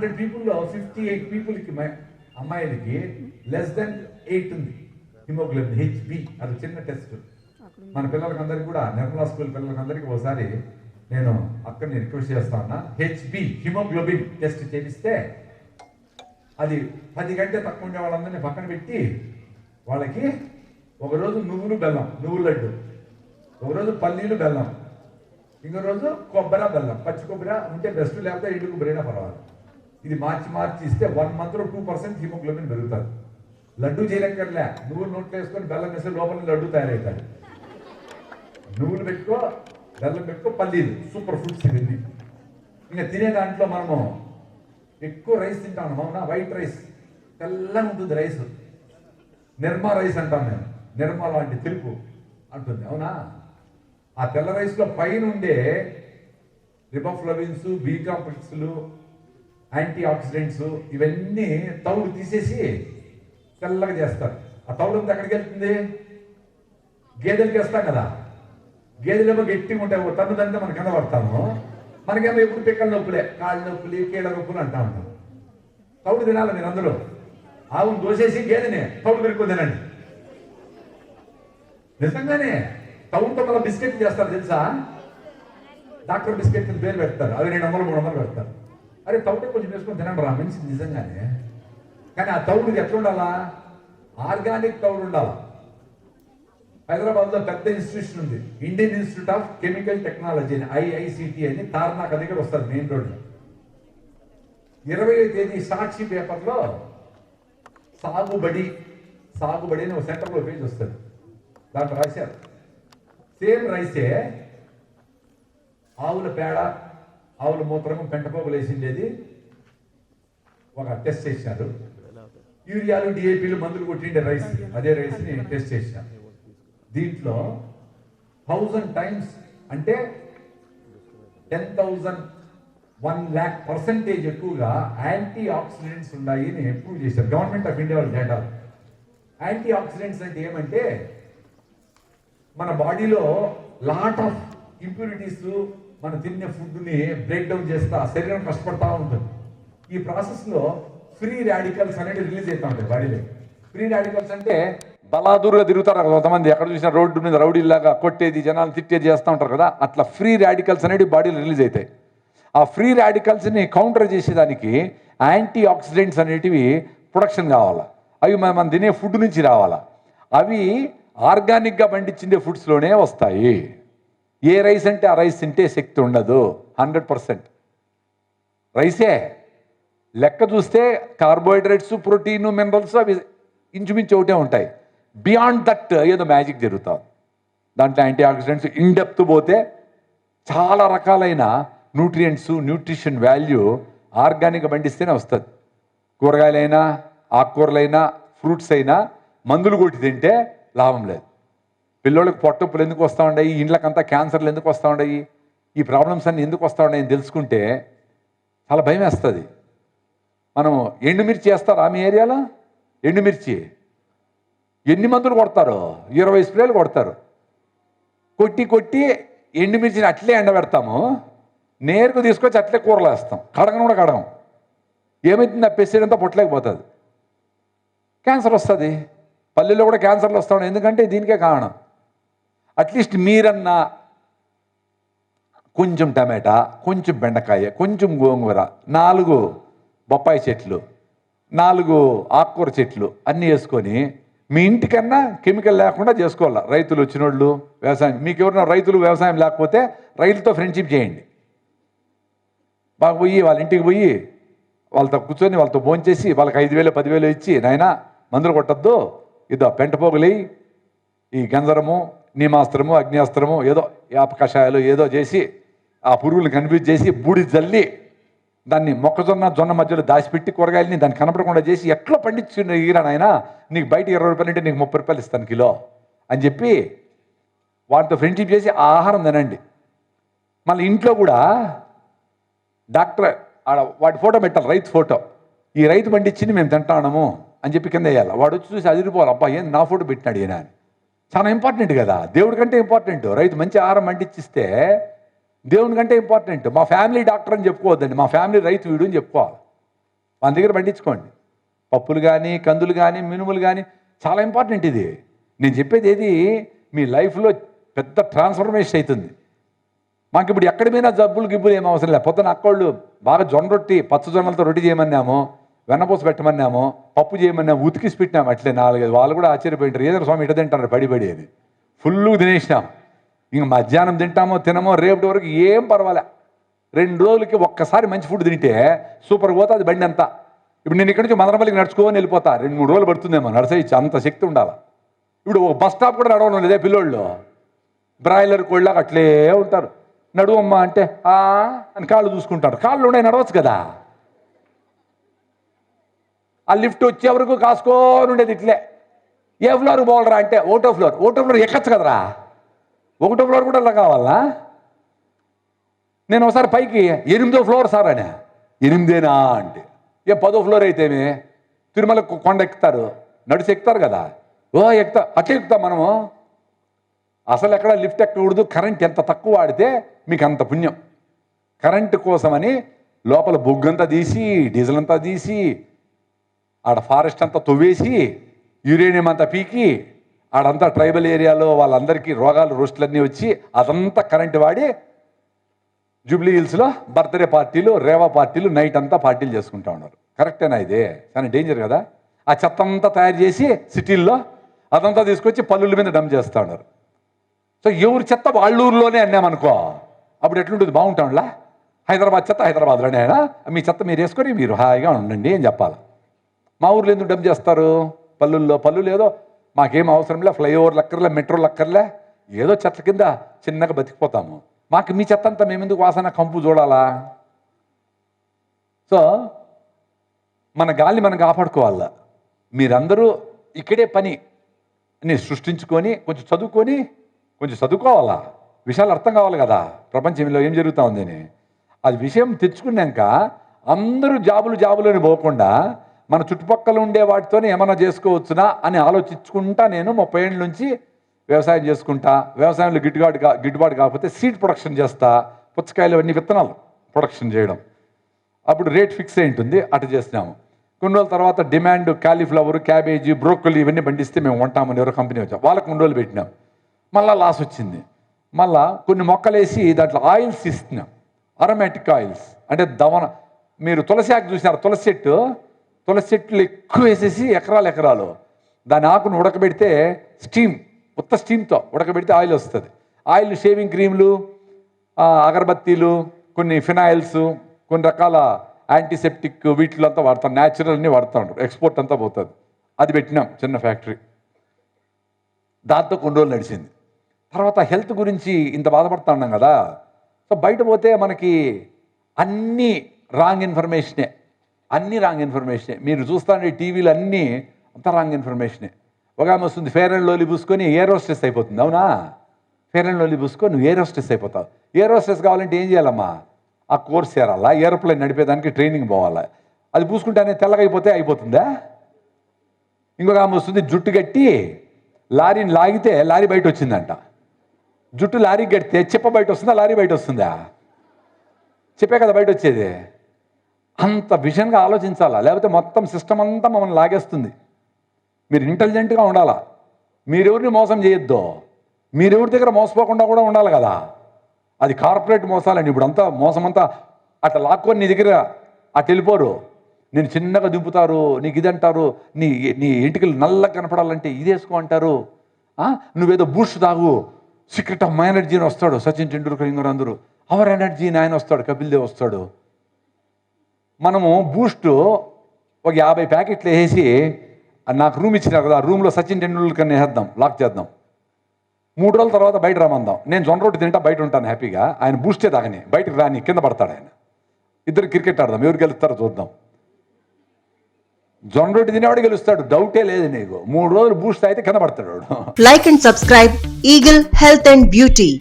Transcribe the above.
100 పీపుల్లో 58 పీపుల్కి అమ్మాయిలకి less than 8 ఉంది హిమోగ్లోబిన్ హెచ్బి. అది చిన్న టెస్ట్. మన పిల్లలకి అందరికీ కూడా నిర్మలా స్కూల్ పిల్లలకి అందరికీ ఒకసారి నేను అక్కడిని రిక్వెస్ట్ చేస్తా ఉన్నా, హెచ్బి హిమోగ్లోబిన్ టెస్ట్ చేపిస్తే అది 10 గంటల తక్కువ ఉండే వాళ్ళందరినీ పక్కన పెట్టి వాళ్ళకి ఒకరోజు నువ్వులు బెల్లం, నువ్వుల లడ్డు, ఒకరోజు పల్లీలు బెల్లం, ఇంకో రోజు కొబ్బరి బెల్లం, పచ్చి కొబ్బరి ఉంటే బెస్ట్, లేకపోతే ఎండు కొబ్బరి అయినా పర్వాలేదు. ఇది మార్చి ఇస్తే 1 మంత్లో 2% హిమోగ్లోబిన్ పెరుగుతుంది. లడ్డు చేయలేకర్లే, నువ్వులు నోట్లో వేసుకొని బెల్లం వేస్తే లోపల లడ్డు తయారవుతాడు. నువ్వులు పెట్టుకో, బెల్లం పెట్టుకో, పల్లీలు సూపర్ ఫుడ్స్ ఇవన్నీ. ఇంకా తినే దాంట్లో మనము ఎక్కువ రైస్ తింటాం. అవునా? వైట్ రైస్ తెల్లగా ఉంటుంది రైస్, నిర్మా రైస్ అంటాం నేను. నిర్మా లాంటి తెలుపు అంటుంది. అవునా? ఆ తెల్ల రైస్లో పైన ఉండే రిబోఫ్లవిన్స్, బి కాంప్లెక్స్లు, యాంటీ ఆక్సిడెంట్స్ ఇవన్నీ తౌడు తీసేసి తెల్లగా చేస్తారు. ఆ తౌడు అంతా ఎక్కడికి వెళ్తుంది? గేదెలకి వేస్తాం కదా, గేదెలేమో గట్టిగా ఉంటాయి, తన్నుదంటే మన కింద పడతాము. మనకేమో ఎప్పుడు పిక్కల నొప్పులే, కాళ్ళ నొప్పులు, కీళ్ళ నొప్పులు అంటా ఉంటాం. తౌడు తినాలి మీరు అందరూ. ఆవును దోసేసి గేదెని తౌడు పెరుక్కు తినండి. నిజంగానే తౌడుతో మళ్ళీ బిస్కెట్లు చేస్తారు తెలుసా? డాక్టర్ బిస్కెట్ పేరు పెడతారు, అవి 200 300 పెడతారు. అరే తౌడు కొంచెం వేసుకొని తినండి రా, మంచిది నిజంగానే. కానీ ఆ తౌడుకి ఎట్లా ఉండాలా? ఆర్గానిక్ తౌడు ఉండాలా. హైదరాబాద్లో పెద్ద ఇన్స్టిట్యూషన్ ఉంది, Indian institute of chemical technology అని, IICT అని. తార్నాక దగ్గర వస్తుంది మెయిన్ రోడ్లో. 20వ తేదీ సాక్షి పేపర్లో సాగుబడి అని ఒక సెంటర్లో పేజ్ వస్తుంది. దాంట్లో రాశారు, సేమ్ రైసే ఆవుల పేడ, ఆవుల మూత్రము, పెంటపోగులు వేసిండేది ఒక టెస్ట్ చేశారు. యూరియాలు, DAPలు మందులు కొట్టిండే రైస్, అదే రైస్ని టెస్ట్ చేశారు. దీంట్లో 1000 టైమ్స్ అంటే 10,000 1,00,000% ఎక్కువగా యాంటీ ఆక్సిడెంట్స్ ఉన్నాయి అని ప్రూవ్ చేశారు గవర్నమెంట్ ఆఫ్ ఇండియా వాళ్ళ డేటా. యాంటీ ఆక్సిడెంట్స్ అంటే ఏమంటే మన బాడీలో లాట్ ఆఫ్ ఇంప్యూరిటీస్ మనం తినే ఫుడ్ని బ్రేక్ డౌన్ చేస్తా శరీరం కష్టపడతా ఉంటుంది. ఈ ప్రాసెస్లో ఫ్రీ రాడికల్స్ అనేది రిలీజ్ అవుతా ఉంటాయి బాడీలో. ఫ్రీ రాడికల్స్ అంటే బలాదూరుగా తిరుగుతారు కొంతమంది, ఎక్కడ చూసినా రోడ్డు మీద రౌడీలాగా కొట్టేది, జనాలు తిట్టేది చేస్తూ ఉంటారు కదా. అట్లా ఫ్రీ రాడికల్స్ అనేవి బాడీలో రిలీజ్ అవుతాయి. ఆ ఫ్రీ రాడికల్స్ని కౌంటర్ చేసేదానికి యాంటీ ఆక్సిడెంట్స్ అనేటివి ప్రొడక్షన్ కావాలా. అవి మనం తినే ఫుడ్ నుంచి రావాలా. అవి ఆర్గానిక్గా పండించిండే ఫుడ్స్లోనే వస్తాయి. ఏ రైస్ అంటే ఆ రైస్ తింటే శక్తి ఉండదు. 100% రైసే. లెక్క చూస్తే కార్బోహైడ్రేట్స్, ప్రోటీన్, మినరల్స్ అవి ఇంచుమించు ఒకటే ఉంటాయి. బియాండ్ దట్ ఏదో మ్యాజిక్ జరుగుతుంది దాంట్లో. యాంటీ ఆక్సిడెంట్స్ ఇన్ డెప్త్ పోతే చాలా రకాలైన న్యూట్రియంట్స్, న్యూట్రిషన్ వాల్యూ ఆర్గానిక్గా పండిస్తేనే వస్తుంది. కూరగాయలైనా, ఆకుకూరలైనా, ఫ్రూట్స్ అయినా మందులు కొట్టి తింటే లాభం లేదు. పిల్లోళ్ళకి పొట్టప్పులు ఎందుకు వస్తూ ఉన్నాయి, ఇండ్లకంతా క్యాన్సర్లు ఎందుకు వస్తూ ఉన్నాయి, ఈ ప్రాబ్లమ్స్ అన్నీ ఎందుకు వస్తూ ఉన్నాయని తెలుసుకుంటే చాలా భయం వేస్తుంది. మనం ఎండుమిర్చి వేస్తారు మీ ఏరియాలో. ఎండుమిర్చి ఎన్ని మందులు కొడతారు? 20 స్ప్రేలు కొడతారు. కొట్టి ఎండుమిర్చిని అట్లే ఎండబెడతాము, నేరుగా తీసుకొచ్చి అట్లే కూరలు వేస్తాం. కడగను కూడా కడగం. ఏమైతుంది? ఆ పెస్టిసైడ్ అంతా పొట్టలేకపోతుంది, క్యాన్సర్ వస్తుంది. పల్లెల్లో కూడా క్యాన్సర్లు వస్తూ ఉన్నాయి. ఎందుకంటే దీనికే కారణం. అట్లీస్ట్ మీరన్నా కొంచెం టమాటా, కొంచెం బెండకాయ, కొంచెం గోంగూర, 4 బొప్పాయి చెట్లు, 4 ఆకుకూర చెట్లు అన్నీ వేసుకొని మీ ఇంటికన్నా కెమికల్ లేకుండా చేసుకోవాలి. రైతులు వచ్చినోళ్ళు, వ్యవసాయం, మీకు ఎవరైనా రైతులు వ్యవసాయం లేకపోతే రైతులతో ఫ్రెండ్షిప్ చేయండి. బాగా పోయి వాళ్ళ ఇంటికి పోయి వాళ్ళతో కూర్చొని వాళ్ళతో భోంచేసి వాళ్ళకి 5,000 10,000 ఇచ్చి, నాయనా మందులు కొట్టద్దు, ఇదో పెంటపోగులి, ఈ గంధరము, నీమాస్త్రము, అగ్నియాస్త్రము, ఏదో యాప కషాయాలు ఏదో చేసి ఆ పురుగులను కన్ఫ్యూజ్ చేసి బూడి జల్లి దాన్ని జొన్న మధ్యలో దాచిపెట్టి కూరగాయలని దాన్ని కనపడకుండా చేసి ఎట్లా పండించిన ఈరా నాయన, నీకు బయట 20 రూపాయలు అంటే నీకు 30 రూపాయలు ఇస్తాను కిలో అని చెప్పి వాటితో ఫ్రెండ్షిప్ చేసి ఆ ఆహారం తినండి. మళ్ళీ ఇంట్లో కూడా డాక్టర్ వాటి ఫోటో పెట్టాలి, రైతు ఫోటో. ఈ రైతు పండించింది మేము తింటాము అని చెప్పి కింద వేయాలి. వాడు వచ్చి చూసి అదిరిపోవాలి, అబ్బా ఏంది నా ఫోటో పెట్టినాడు ఈయన అని. చాలా ఇంపార్టెంట్ కదా, దేవుడి కంటే ఇంపార్టెంట్. రైతు మంచి ఆహారం పండించిస్తే దేవుని కంటే ఇంపార్టెంట్. మా ఫ్యామిలీ డాక్టర్ అని చెప్పుకోవద్దండి, మా ఫ్యామిలీ రైతు వీడు అని చెప్పుకోవాలి. మన దగ్గర పండించుకోండి. పప్పులు కానీ, కందులు కానీ, మినుములు కానీ చాలా ఇంపార్టెంట్ ఇది. నేను చెప్పేది ఏది మీ లైఫ్లో పెద్ద ట్రాన్స్ఫర్మేషన్ అవుతుంది. మాకు ఇప్పుడు ఎక్కడ పోయినా జబ్బులు గిబ్బులు ఏం అవసరం లేదు. పొద్దున అక్కోళ్ళు బాగా జొన్న రొట్టి, పచ్చ జొన్నలతో రొట్టి చేయమన్నాము, వెన్నపూస పెట్టమన్నాము, పప్పు చేయమన్నాము, ఉతికిసి పెట్టినాము. అట్లే 4-5 వాళ్ళు కూడా ఆశ్చర్యపోయింటారు, ఏదో స్వామి ఇట తింటారు పడి అది ఫుల్లు తినేసినాం. ఇంక మధ్యాహ్నం తింటామో తినమో రేపటి వరకు ఏం పర్వాలే. 2 రోజులకి ఒక్కసారి మంచి ఫుడ్ తింటే సూపర్ పోతుంది బండి అంతా. ఇప్పుడు నేను ఇక్కడి నుంచి మదనపల్లికి నడుచుకోని వెళ్ళిపోతా, 2-3 రోజులు పడుతుందేమో నడిచేయచ్చు, అంత శక్తి ఉండాలి. ఇప్పుడు ఒక బస్ స్టాప్ కూడా నడవడం లేదే పిల్లోళ్ళు, బ్రాయిలర్ కోళ్ళకి అట్లే ఉంటారు. నడువమ్మా అంటే అని కాళ్ళు చూసుకుంటారు. కాళ్ళు ఉన్నాయి, నడవచ్చు కదా. ఆ లిఫ్ట్ వచ్చే వరకు కాసుకోని ఉండేది ఇట్లే. ఏ ఫ్లోర్ పోవాలరా అంటే ఒకటో ఫ్లోర్ ఎక్కచ్చు కదరా, 1వ ఫ్లోర్ కూడా అలా కావాలా. నేను ఒకసారి పైకి 8వ ఫ్లోర్ సార్ అని, 8 అంటే 10వ ఫ్లోర్ అయితేనే తిరుమల కొండ ఎక్కుతారు, నడిచి ఎక్కుతారు కదా. అట్లా ఎక్కుతాం మనము. అసలు ఎక్కడ లిఫ్ట్ ఎక్కకూడదు. కరెంట్ ఎంత తక్కువ వాడితే మీకు అంత పుణ్యం. కరెంటు కోసమని లోపల బొగ్గంతా తీసి, డీజిల్ అంతా తీసి, ఆడ ఫారెస్ట్ అంతా తవ్వేసి, యురేనియం అంతా పీకి, ఆడంతా ట్రైబల్ ఏరియాలో వాళ్ళందరికీ రోగాలు రోస్టులన్నీ వచ్చి అదంతా కరెంటు వాడి జూబ్లీ హిల్స్లో బర్త్డే పార్టీలు, రేవా పార్టీలు, నైట్ అంతా పార్టీలు చేసుకుంటా ఉన్నారు. కరెక్టేనా ఇది? కానీ డేంజర్ కదా. ఆ చెత్త అంతా తయారు చేసి సిటీల్లో అదంతా తీసుకొచ్చి పల్లుల మీద డంప్ చేస్తూ ఉన్నారు. సో ఎవరి చెత్త వాళ్ళ ఊర్లోనే అన్నామనుకో, అప్పుడు ఎట్లుంటుంది? బాగుంటాంలా. హైదరాబాద్ చెత్త హైదరాబాద్లోనే అయినా మీ చెత్త మీరు వేసుకొని మీరు హాయిగా ఉండండి అని చెప్పాలి. మా ఊర్లో ఎందుకు డంప్ చేస్తారు? పల్లులు ఏదో మాకేం అవసరం లే, ఫ్లైఓవర్లు అక్కర్లే, మెట్రోలు అక్కర్లే, ఏదో చెత్త కింద చిన్నగా బతికిపోతాము. మాకు మీ చెత్త అంతా మేమెందుకు వాసన కంపు చూడాలా? సో మన గాలిని మనం కాపాడుకోవాలా. మీరందరూ ఇక్కడే పని సృష్టించుకొని కొంచెం చదువుకోవాలా. విషయాలు అర్థం కావాలి కదా, ప్రపంచంలో ఏం జరుగుతూ ఉందని. అది విషయం తెచ్చుకున్నాక అందరూ జాబులని పోకుండా మన చుట్టుపక్కల ఉండే వాటితోనే ఏమన్నా చేసుకోవచ్చునా అని ఆలోచించుకుంటా నేను 30 ఏళ్ళ నుంచి వ్యవసాయం చేసుకుంటా. వ్యవసాయంలో గిట్టుబాటు కాకపోతే సీడ్ ప్రొడక్షన్ చేస్తా. పుచ్చకాయలు అన్ని విత్తనాలు ప్రొడక్షన్ చేయడం. అప్పుడు రేట్ ఫిక్స్ అయి ఉంటుంది, అటు చేసినాము. కొన్ని రోజుల తర్వాత డిమాండ్ కాలీఫ్లవర్, క్యాబేజీ, బ్రోకలీ ఇవన్నీ పండిస్తే మేము కొంటామని ఎవరో కంపెనీ వచ్చాం, వాళ్ళకి 3 రోజులు పెట్టినాం. మళ్ళీ లాస్ వచ్చింది. మళ్ళా కొన్ని మొక్కలేసి దాంట్లో ఆయిల్స్ ఇస్తున్నాం, అరోమాటిక్ ఆయిల్స్. అంటే దవన, మీరు తులసి ఆకు చూసినారు, తులసి చెట్లు ఎక్కువ వేసేసి ఎకరాలు దాని ఆకును ఉడకబెడితే ఉత్త స్టీమ్తో ఉడకబెడితే ఆయిల్ వస్తుంది. ఆయిల్ షేవింగ్ క్రీమ్లు, అగరబత్తీలు, కొన్ని ఫినాయిల్స్, కొన్ని రకాల యాంటీసెప్టిక్ వీటిలో అంతా వాడతాం. న్యాచురల్ అన్నీ వాడుతూ ఉంటారు. ఎక్స్పోర్ట్ అంతా పోతుంది. అది పెట్టినాం చిన్న ఫ్యాక్టరీ. దాంతో కొన్ని రోజులు నడిచింది. తర్వాత హెల్త్ గురించి ఇంత బాధపడుతూ ఉన్నాం కదా. సో బయట పోతే మనకి అన్నీ రాంగ్ ఇన్ఫర్మేషనే. మీరు చూస్తాండే టీవీలు అన్నీ అంతా రాంగ్ ఇన్ఫర్మేషనే. ఒక ఆమె వస్తుంది, ఫెయిర్ అండ్ లవ్లీ పూసుకొని ఎయిర్ హోస్టెస్ అయిపోతుంది. అవునా? ఫెయిర్ అండ్ లవ్లీ పూసుకొని నువ్వు ఎయిర్ హోస్టెస్ అయిపోతావు. ఎయిర్ హోస్టెస్ కావాలంటే ఏం చేయాలమ్మా? ఆ కోర్స్ చేరాలా, ఏరోప్లేన్ నడిపేదానికి ట్రైనింగ్ పోవాలా. అది పూసుకుంటేనే తెల్లగా అయిపోతుందా? ఇంకొక ఆమె వస్తుంది, జుట్టు కట్టి లారీని లాగితే లారీ బయట వచ్చిందంట. జుట్టు లారీకి కడితే చెప్ప బయట వస్తుందా, లారీ బయట వస్తుందా? చెప్పే కదా బయట వచ్చేది. అంత విషయంగా ఆలోచించాలా, లేకపోతే మొత్తం సిస్టమ్ అంతా మమ్మల్ని లాగేస్తుంది. మీరు ఇంటెలిజెంట్గా ఉండాలా. మీరెవరిని మోసం చేయొద్దు. మీరెవరి దగ్గర మోసపోకుండా కూడా ఉండాలి కదా. అది కార్పొరేట్ మోసాలండి. ఇప్పుడు అంతా మోసమంతా అట్లా లాక్కొని నీ దగ్గర అటు వెళ్ళిపోరు. నేను చిన్నగా దింపుతారు, నీకు ఇది అంటారు, నీ ఇంటికి నల్లగా కనపడాలంటే ఇది వేసుకో అంటారు. నువ్వేదో బూస్ట్ తాగు, సీక్రెట్ ఆఫ్ మై ఎనర్జీ అని వస్తాడు సచిన్ టెండూల్కర్, ఇంకొరు అందరూ అవర్ ఎనర్జీ అని ఆయన వస్తాడు, కపిల్ దేవ్ వస్తాడు. మనము బూస్ట్ ఒక 50 ప్యాకెట్లు వేసి నాకు రూమ్ ఇచ్చినారు కదా, ఆ రూమ్లో సచిన్ టెండూల్కర్ని వేద్దాం, లాక్ చేద్దాం. 3 రోజుల తర్వాత బయట రమ్మందాం. నేను జొన్న రొట్టి తింటా, బయట ఉంటాను హ్యాపీగా. ఆయన బూస్టే తాగని, బయటకు రాని, కింద పడతాడు ఆయన. ఇద్దరు క్రికెట్ ఆడదాం, ఎవరు గెలుస్తారో చూద్దాం. జొన్న రొట్టి తినేవాడు గెలుస్తాడు, డౌటే లేదు నీకు. 3 రోజులు బూస్ట్ అయితే కింద పడతాడు. Like and subscribe eagle health and beauty.